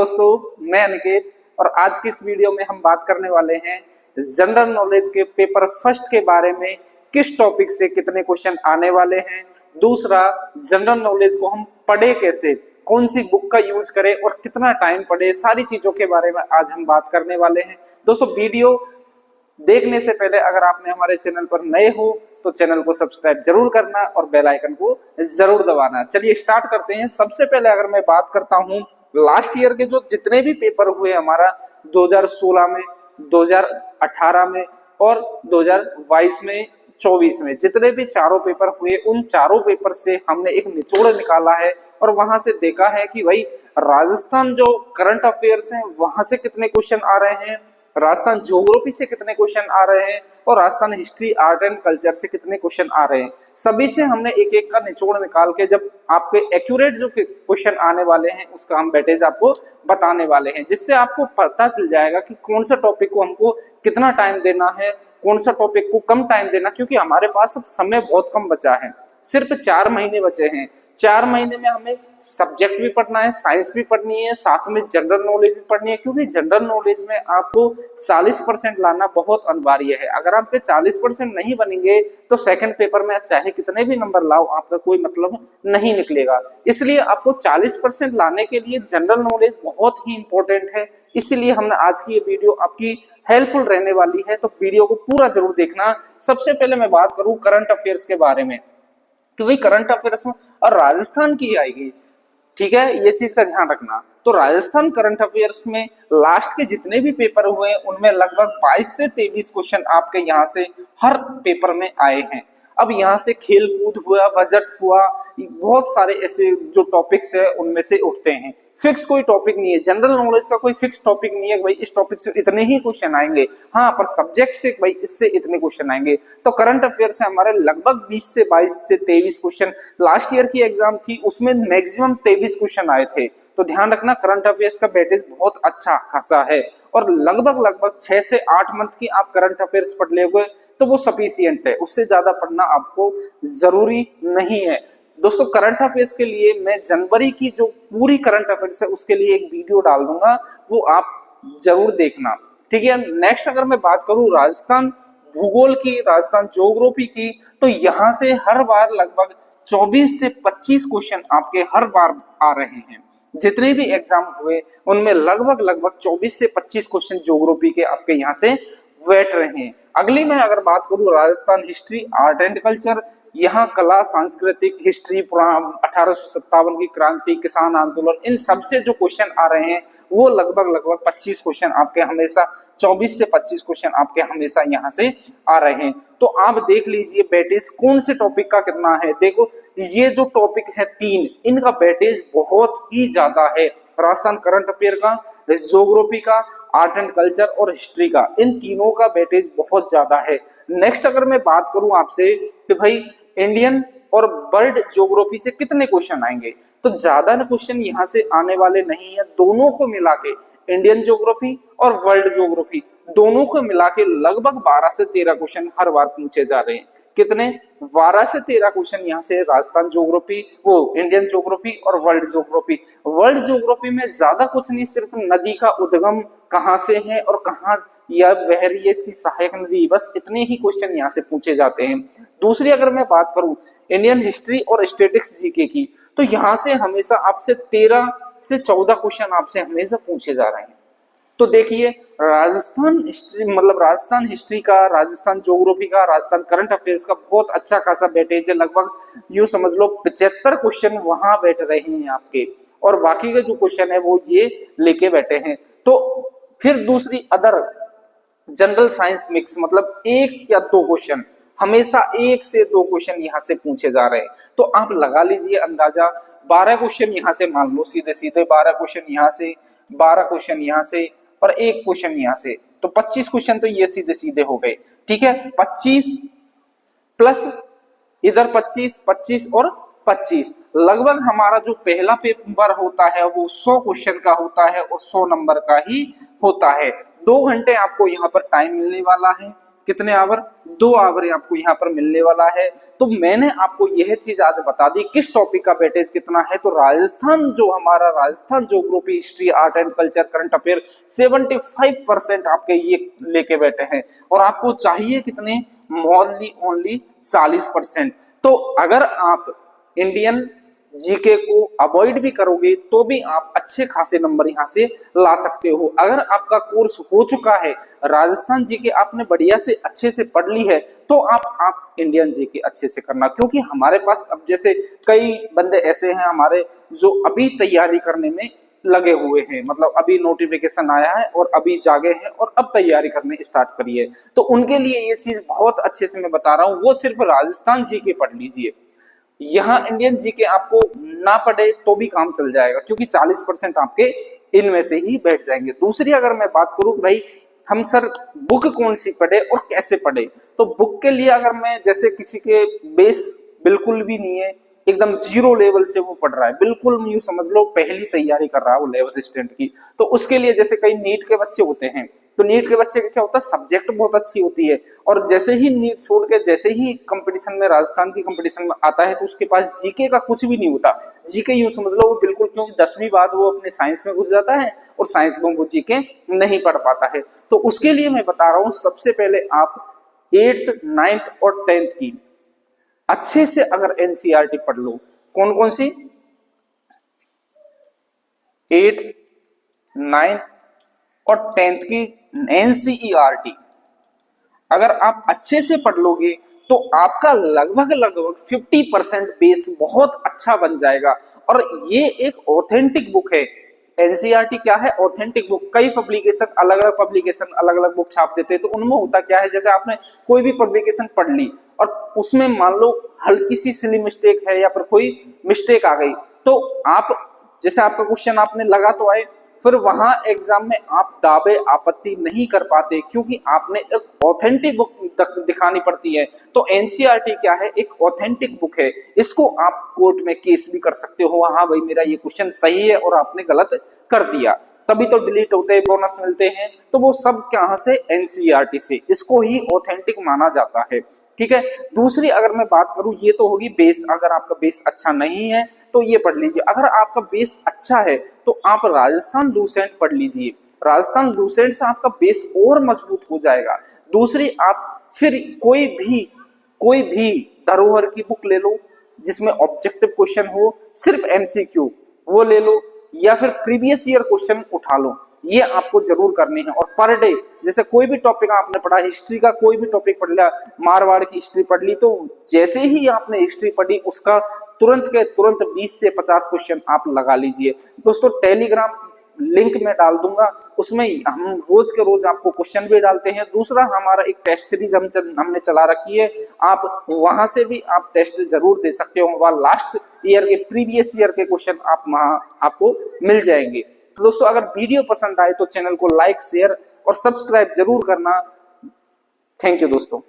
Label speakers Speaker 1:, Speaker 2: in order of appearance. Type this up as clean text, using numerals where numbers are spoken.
Speaker 1: दोस्तों, मैं अनिकेत और आज की इस वीडियो में हम बात करने वाले हैं जनरल नॉलेज के पेपर फर्स्ट के बारे में। किस टॉपिक से कितने क्वेश्चन आने वाले हैं, दूसरा जनरल नॉलेज को हम पढ़े कैसे, कौन सी बुक का यूज करें और कितना टाइम पढ़े, सारी चीजों के बारे में आज हम बात करने वाले हैं। दोस्तों, वीडियो देखने से पहले अगर आपने हमारे चैनल पर नए हो तो चैनल को सब्सक्राइब जरूर करना और बेल आइकन को जरूर दबाना। चलिए स्टार्ट करते हैं। सबसे पहले अगर मैं बात करता हूं लास्ट ईयर के जो जितने भी पेपर हुए हमारा 2016 में, 2018 में और 2022 में, 24 में, जितने भी चारों पेपर हुए उन चारों पेपर से हमने एक निचोड़ निकाला है और वहां से देखा है कि भाई राजस्थान जो करंट अफेयर्स हैं वहां से कितने क्वेश्चन आ रहे हैं, राजस्थान ज्योग्राफी से कितने क्वेश्चन आ रहे हैं और Rajasthan history art and culture से कितने क्वेश्चन आ रहे हैं। सभी से हमने एक एक का निचोड़ निकाल के जब आपके एक्यूरेट जो क्वेश्चन आने वाले हैं उसका हम वेटेज आपको बताने वाले हैं, जिससे आपको पता चल जाएगा कि कौन सा टॉपिक को हमको कितना टाइम देना है, कौन सा टॉपिक को कम टाइम देना, क्योंकि हमारे पास अब समय बहुत कम बचा है। सिर्फ 4 महीने बचे हैं। 4 महीने में हमें सब्जेक्ट भी पढ़ना है, साइंस भी पढ़नी है, साथ में जनरल नॉलेज भी पढ़नी है, क्योंकि जनरल नॉलेज में आपको 40% लाना बहुत अनिवार्य है। अगर आपके 40% नहीं बनेंगे तो सेकंड पेपर में चाहे कितने भी नंबर लाओ आपका कोई मतलब नहीं निकलेगा। इसलिए आपको 40% लाने के लिए जनरल नॉलेज बहुत ही इंपॉर्टेंट है। इसीलिए हमने आज की ये वीडियो आपकी हेल्पफुल रहने वाली है, तो वीडियो को पूरा जरूर देखना। सबसे पहले मैं बात करूं करंट अफेयर्स के बारे में कि भाई करंट अफेयर्स में और राजस्थान की आएगी, ठीक है, ये चीज का ध्यान रखना। तो राजस्थान करंट अफेयर्स में लास्ट के जितने भी पेपर हुए उनमें लगभग 22 से 23 क्वेश्चन आपके यहाँ से हर पेपर में आए हैं। अब यहाँ से खेल कूद हुआ, बजट हुआ, बहुत सारे ऐसे जो टॉपिक्स है उनमें से उठते हैं। फिक्स कोई टॉपिक नहीं है, जनरल नॉलेज का कोई फिक्स टॉपिक नहीं है भाई इस टॉपिक से इतने ही क्वेश्चन आएंगे, हाँ, पर सब्जेक्ट से भाई इससे इतने क्वेश्चन आएंगे। तो करंट अफेयर से हमारे लगभग 20 से 22 से 23 क्वेश्चन, लास्ट ईयर की एग्जाम थी उसमें मैक्सिमम 23 क्वेश्चन आए थे। तो ध्यान रखना करंट अफेयर्स का वेटेज बहुत अच्छा खासा है और लगभग 6 से 8 मंथ की आप करंट अफेयर्स पढ़ लोगे तो वो सफिशिएंट है, उससे ज्यादा पढ़ना आपको जरूरी नहीं है। दोस्तों, करंट अफेयर्स के लिए मैं जनवरी की जो पूरी करंट अफेयर्स है उसके लिए एक वीडियो डाल दूंगा, वो आप जरूर देखना, ठीक है। नेक्स्ट अगर मैं बात करूं राजस्थान भूगोल की, राजस्थान ज्योग्राफी की, तो यहां से हर बार लगभग 24 से 25 क्वेश्चन आपके हर बार आ रहे हैं। जितने भी एग्जाम हुए उनमें लगभग 24 से 25 क्वेश्चन ज्योग्राफी के आपके यहाँ से बैठ रहे हैं। अगली मैं अगर बात करूं Rajasthan history art and culture, यहाँ कला, सांस्कृतिक, हिस्ट्री, पुराण, 1857 की क्रांति, किसान आंदोलन, इन सब से जो क्वेश्चन आ रहे हैं वो लगभग 25 क्वेश्चन आपके हमेशा, 24 से 25 क्वेश्चन आपके हमेशा यहाँ से आ रहे हैं। तो आप देख लीजिए वेटेज कौन से टॉपिक का कितना है। देखो, ये जो टॉपिक है 3, इनका वेटेज बहुत ही ज्यादा है। राजस्थान करंट अफेयर का, ज्योग्राफी का, आर्ट एंड कल्चर और हिस्ट्री का, इन तीनों का वेटेज बहुत ज्यादा है। नेक्स्ट अगर मैं बात करूं आपसे कि भाई इंडियन और वर्ल्ड ज्योग्राफी से कितने क्वेश्चन आएंगे, तो ज्यादा क्वेश्चन यहाँ से आने वाले नहीं है। दोनों को मिला के, इंडियन ज्योग्राफी और वर्ल्ड ज्योग्राफी दोनों को मिला के लगभग 12 से 13 क्वेश्चन हर बार पूछे जा रहे हैं। कितने? 12 से 13 क्वेश्चन यहाँ से राजस्थान ज्योग्राफी, वो इंडियन ज्योग्राफी और वर्ल्ड ज्योग्राफी। वर्ल्ड ज्योग्राफी में ज्यादा कुछ नहीं, सिर्फ नदी का उद्गम कहाँ से है और कहाँ यह बह रही है, इसकी सहायक नदी, बस इतने ही क्वेश्चन यहाँ से पूछे जाते हैं। दूसरी अगर मैं बात करूं इंडियन हिस्ट्री और स्टैटिक्स जीके की, तो यहाँ से हमेशा आपसे 13 से 14 क्वेश्चन आपसे हमेशा पूछे जा रहे हैं। तो देखिए, राजस्थान हिस्ट्री मतलब राजस्थान हिस्ट्री का, राजस्थान ज्योग्राफी का, राजस्थान करंट अफेयर्स का बहुत अच्छा खासा वेटेज है। लगभग यूं समझ लो 75 क्वेश्चन वहां बैठ रहे हैं आपके, और बाकी के जो क्वेश्चन है वो ये लेके बैठे हैं। तो फिर दूसरी अदर जनरल साइंस मिक्स, मतलब 1 या 2 क्वेश्चन, हमेशा 1 से 2 क्वेश्चन यहाँ से पूछे जा रहे हैं। तो आप लगा लीजिए अंदाजा, 12 क्वेश्चन यहाँ से मान लो, सीधे सीधे 12 क्वेश्चन यहाँ से, 12 क्वेश्चन यहाँ से और 1 क्वेश्चन यहाँ से, तो 25 क्वेश्चन तो ये सीधे सीधे हो गए, ठीक है। 25 प्लस इधर 25, 25 और 25, लगभग हमारा जो पहला पेपर होता है वो 100 क्वेश्चन का होता है और 100 नंबर का ही होता है। 2 घंटे आपको यहाँ पर टाइम मिलने वाला है। कितने आवर, 2 आवर आपको यहाँ पर मिलने वाला है। तो मैंने आपको यह चीज आज बता दी किस टॉपिक का वेटेज कितना है। तो राजस्थान जो हमारा Rajasthan geography, history, art and culture, current affair 75% आपके ये लेके बैठे हैं और आपको चाहिए कितने, ओनली 40%। तो अगर आप इंडियन जीके को अवॉइड भी करोगे तो भी आप अच्छे खासे नंबर यहां से ला सकते हो। अगर आपका कोर्स हो चुका है, राजस्थान जीके आपने बढ़िया से अच्छे से पढ़ ली है, तो आप इंडियन जीके अच्छे से करना। क्योंकि हमारे पास अब जैसे कई बंदे ऐसे हैं हमारे जो अभी तैयारी करने में लगे हुए हैं, मतलब अभी नोटिफिकेशन आया है और अभी जागे हैं और अब तैयारी करने स्टार्ट करी है। तो उनके लिए ये चीज बहुत अच्छे से मैं बता रहा हूँ, वो सिर्फ राजस्थान जीके पढ़ लीजिए। यहाँ इंडियन जीके आपको ना पढ़े तो भी काम चल जाएगा, क्योंकि 40% आपके इनमें से ही बैठ जाएंगे। दूसरी अगर मैं बात करूं भाई हम सर बुक कौन सी पढ़े और कैसे पढ़े, तो बुक के लिए अगर मैं जैसे किसी के बेस बिल्कुल भी नहीं है, एकदम जीरो लेवल से वो पढ़ रहा है, बिल्कुल यूं समझ लो पहली तैयारी कर रहा है वो लेवल असिस्टेंट की, तो उसके लिए जैसे कई नीट के बच्चे होते हैं, तो नीट के बच्चे क्या होता है, सब्जेक्ट बहुत अच्छी होती है और जैसे ही नीट छोड़ के जैसे ही कंपटीशन में, राजस्थान की कंपटीशन में आता है, तो उसके पास जीके का कुछ भी नहीं होता। जीके यूं समझ लो वो बिल्कुल, क्योंकि 10वीं बाद वो अपने साइंस में घुस जाता है और साइंस में वो जीके नहीं पढ़ पाता है। तो उसके लिए मैं बता रहा हूं, सबसे पहले आप 8th, 9th और 10th की अच्छे से अगर एनसीईआरटी पढ़ लो। कौन कौन सी, 8th, 9th और 10th की एनसीईआरटी अगर आप अच्छे से पढ़ लोगे तो आपका लगभग 50% बेस बहुत अच्छा बन जाएगा। और ये एक ऑथेंटिक बुक है। एनसीईआरटी क्या है, ऑथेंटिक बुक। कई पब्लिकेशन अलग अलग बुक छाप देते हैं, तो उनमें होता क्या है, जैसे आपने कोई भी पब्लिकेशन पढ़ ली और उसमें मान लो हल्की सी सिली मिस्टेक है या फिर कोई मिस्टेक आ गई, तो आप जैसे आपका क्वेश्चन आपने लगा तो आए, फिर वहां एग्जाम में आप दावे आपत्ति नहीं कर पाते, क्योंकि आपने एक ऑथेंटिक बुक दिखानी पड़ती है। तो एनसीईआरटी क्या है, एक ऑथेंटिक बुक है। इसको आप कोर्ट में केस भी कर सकते हो, हाँ भाई मेरा ये क्वेश्चन सही है और आपने गलत कर दिया, तभी तो डिलीट होते हैं, बोनस मिलते हैं, तो वो सब कहां से, एनसीईआरटी से। इसको ही ऑथेंटिक माना जाता है, ठीक है। दूसरी अगर मैं बात करूं, ये तो होगी बेस। अगर आपका बेस अच्छा नहीं है तो ये पढ़ लीजिए। अगर आपका बेस अच्छा है तो आप राजस्थान लूसेंट पढ़ लीजिए। राजस्थान लूसेंट से आपका बेस और मजबूत हो जाएगा। दूसरी आप फिर कोई भी धरोहर की बुक ले लो जिसमें ऑब्जेक्टिव क्वेश्चन हो, सिर्फ एमसीक्यू वो ले लो, या फिर प्रीवियस ईयर क्वेश्चन उठा लो, ये आपको जरूर करनी है। और पर डे जैसे कोई भी टॉपिक आपने पढ़ा, हिस्ट्री का कोई भी टॉपिक पढ़ लिया, मारवाड़ की हिस्ट्री पढ़ ली, तो जैसे ही आपने हिस्ट्री पढ़ी उसका तुरंत के तुरंत 20 से 50 क्वेश्चन आप लगा लीजिए। दोस्तों टेलीग्राम लिंक में डाल दूंगा, उसमें हम रोज के रोज आपको क्वेश्चन भी डालते हैं। दूसरा हमारा एक टेस्ट सीरीज हमने चला रखी है, आप वहां से भी आप टेस्ट जरूर दे सकते हो। वहां लास्ट ईयर के, प्रीवियस ईयर के क्वेश्चन आप वहां आपको मिल जाएंगे। तो दोस्तों अगर वीडियो पसंद आए तो चैनल को लाइक, शेयर और सब्सक्राइब जरूर करना। थैंक यू दोस्तों।